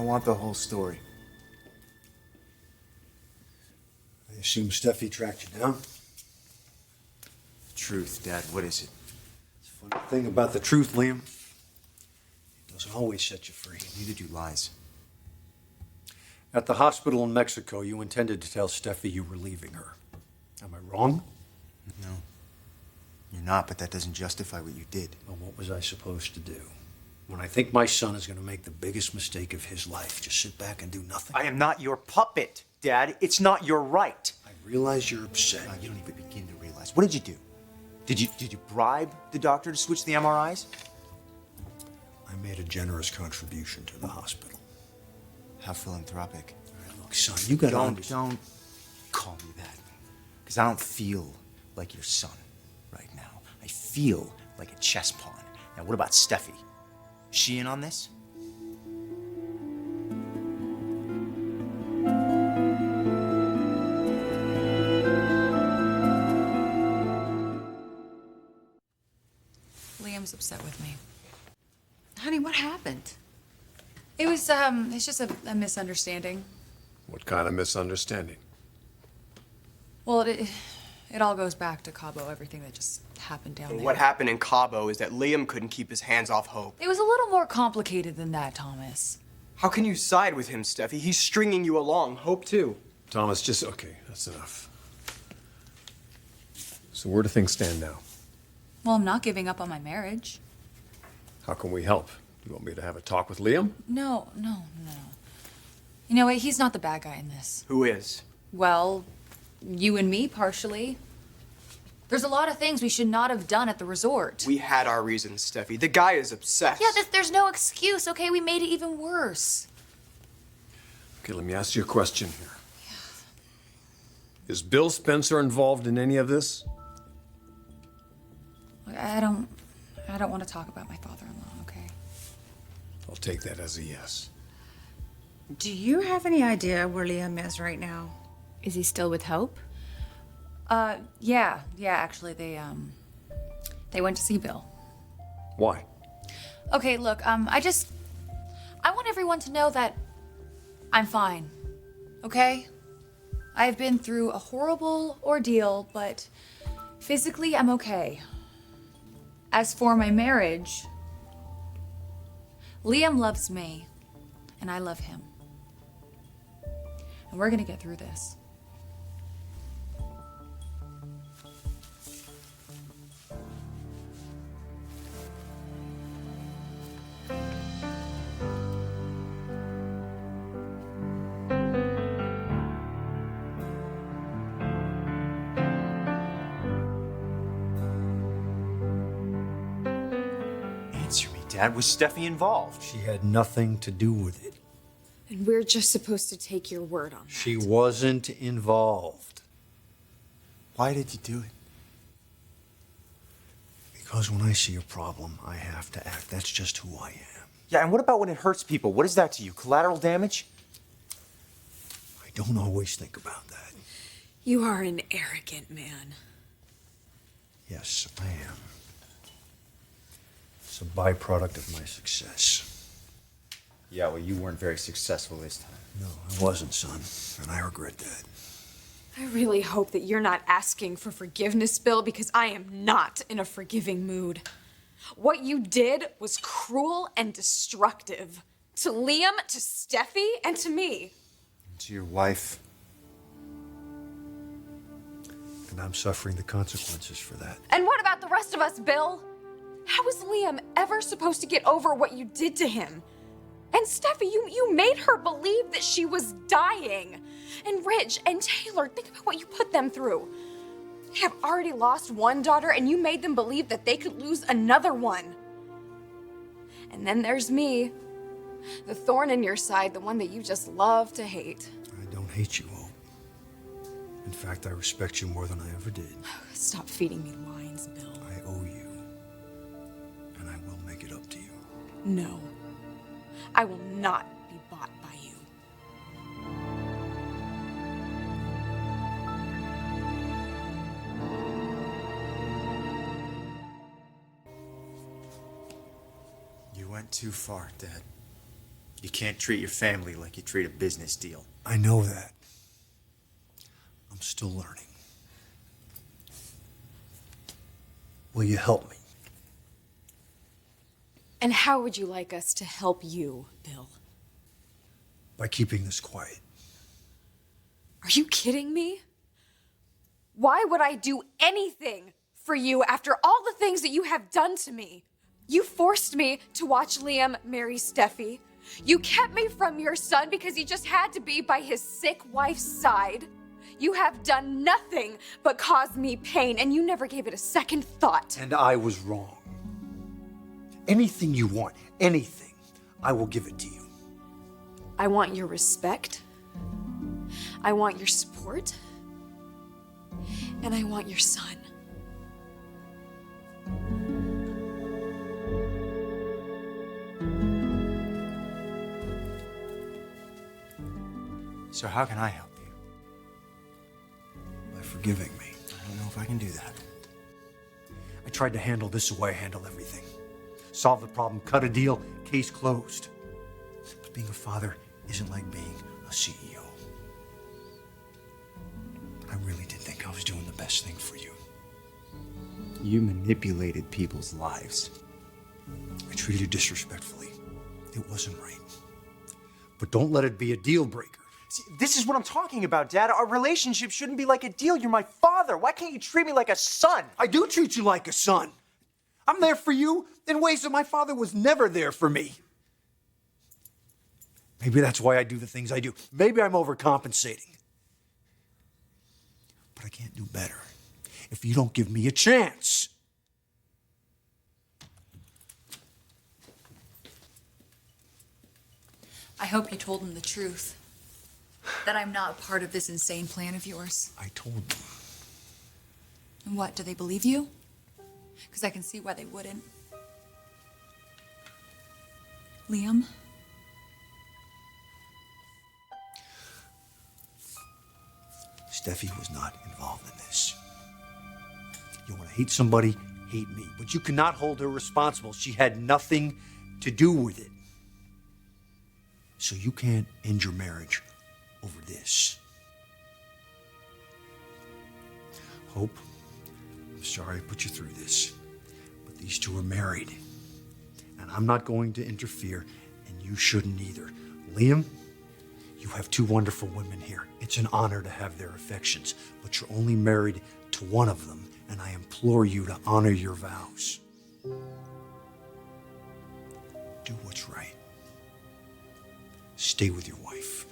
want the whole story. I assume Steffi tracked you down? Truth, Dad, what is it? The funny thing about the truth, Liam, it doesn't always set you free. Neither do lies. At the hospital in Mexico, you intended to tell Steffi you were leaving her. Am I wrong? No. You're not, but that doesn't justify what you did. Well, what was I supposed to do? When I think my son is going to make the biggest mistake of his life, just sit back and do nothing? I am not your puppet, Dad. It's not your right. I realize you're upset. No, you don't even begin to realize. What did you do? Did you bribe the doctor to switch the MRIs? I made a generous contribution to the hospital. How philanthropic. All right, look, son, you got to Don't call me that. Because I don't feel like your son right now. I feel like a chess pawn. Now, what about Steffi? Is she in on this? Liam's upset with me. Honey, what happened? It's just a misunderstanding. What kind of misunderstanding? Well, it all goes back to Cabo, everything that just happened down there. What happened in Cabo is that Liam couldn't keep his hands off Hope. It was a little more complicated than that, Thomas. How can you side with him, Steffi? He's stringing you along. Hope, too. Thomas, just, okay, that's enough. So where do things stand now? Well, I'm not giving up on my marriage. How can we help? You want me to have a talk with Liam? No. You know what? He's not the bad guy in this. Who is? Well, you and me, partially. There's a lot of things we should not have done at the resort. We had our reasons, Steffi. The guy is obsessed. Yeah, there's no excuse, okay? We made it even worse. Okay, let me ask you a question here. Is Bill Spencer involved in any of this? I don't want to talk about my father-in-law, okay? I'll take that as a yes. Do you have any idea where Liam is right now? Is he still with Hope? Yeah, actually, they went to see Bill. Why? Okay, look, I want everyone to know that I'm fine, okay? I've been through a horrible ordeal, but physically I'm okay. As for my marriage, Liam loves me, and I love him. And we're gonna get through this. Answer me, Dad. Was Steffi involved? She had nothing to do with it. And we're just supposed to take your word on that. She wasn't involved. Why did you do it? Because when I see a problem, I have to act. That's just who I am. Yeah, and what about when it hurts people? What is that to you? Collateral damage? I don't always think about that. You are an arrogant man. Yes, I am. It's a byproduct of my success. Yeah, well, you weren't very successful this time. No, I wasn't, son, and I regret that. I really hope that you're not asking for forgiveness, Bill, because I am not in a forgiving mood. What you did was cruel and destructive. To Liam, to Steffi, and to me. To your wife. And I'm suffering the consequences for that. And what about the rest of us, Bill? How was Liam ever supposed to get over what you did to him? And Steffi, you made her believe that she was dying. And Rich and Taylor, think about what you put them through. They have already lost one daughter, and you made them believe that they could lose another one. And then there's me, the thorn in your side, the one that you just love to hate. I don't hate you, Hope. In fact, I respect you more than I ever did. Stop feeding me lines, Bill. I owe you, and I will make it up to you. No, I will not be bought by you. You went too far, Dad. You can't treat your family like you treat a business deal. I know that. I'm still learning. Will you help me? And how would you like us to help you, Bill? By keeping this quiet. Are you kidding me? Why would I do anything for you after all the things that you have done to me? You forced me to watch Liam marry Steffi. You kept me from your son because he just had to be by his sick wife's side. You have done nothing but cause me pain, and you never gave it a second thought. And I was wrong. Anything you want, anything, I will give it to you. I want your respect. I want your support. And I want your son. So how can I help you? By forgiving me. I don't know if I can do that. I tried to handle this the way I handle everything. Solve the problem, cut a deal, case closed. But being a father isn't like being a CEO. I really did think I was doing the best thing for you. You manipulated people's lives. I treated you disrespectfully. It wasn't right. But don't let it be a deal breaker. See, this is what I'm talking about, Dad. Our relationship shouldn't be like a deal. You're my father. Why can't you treat me like a son? I do treat you like a son. I'm there for you in ways that my father was never there for me. Maybe that's why I do the things I do. Maybe I'm overcompensating. But I can't do better if you don't give me a chance. I hope you told him the truth. That I'm not part of this insane plan of yours. I told them. And what, do they believe you? Because I can see why they wouldn't. Liam? Steffi was not involved in this. You want to hate somebody, hate me. But you cannot hold her responsible. She had nothing to do with it. So you can't end your marriage over this. Hope, I'm sorry I put you through this, but these two are married. And I'm not going to interfere, and you shouldn't either. Liam, you have two wonderful women here. It's an honor to have their affections, but you're only married to one of them, and I implore you to honor your vows. Do what's right. Stay with your wife.